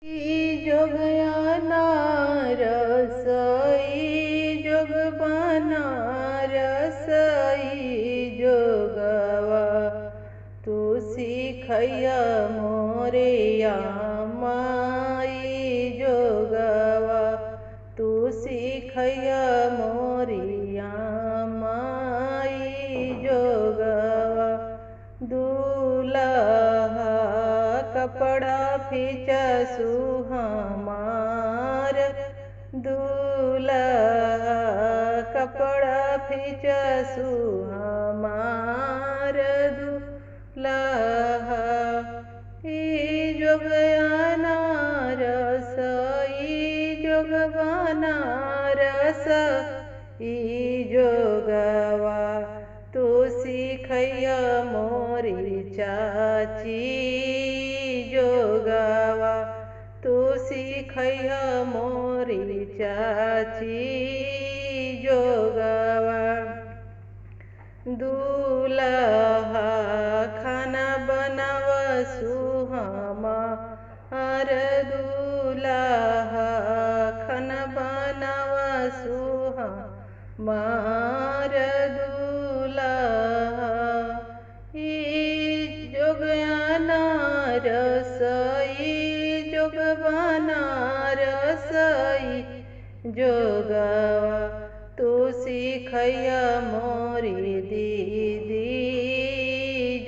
जोग अनारस जोग बनारस जोगवा तू सिखैया मोरिया माई जोगवा तू सिखैया मोरिया माई जोगवा दूल्हा कपड़ा फीचसु हमार दूल्हा कपड़ा फीचसु हमार दूल्हा जोग अनारस जोग बनारस जोगवा तू सिखैया मोरी चाची जोगवा तू सिखैया मोरी चाची जोगवा दूल्हा खाना बनावसु हमार दूल्हा खाना बनावसु हमार दूल्हा जोग अनारस जोग बनारस जोगवा तू सिखैया मोरी दीदी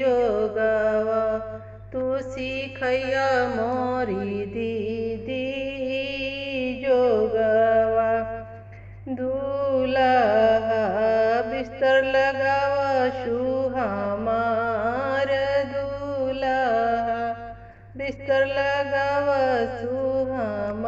जोगवा तू सिखैया मोरी दीदी जोगवा दूल्हा बिस्तर लगावसु हमार दूल्हा बिस्तर लगावसु हम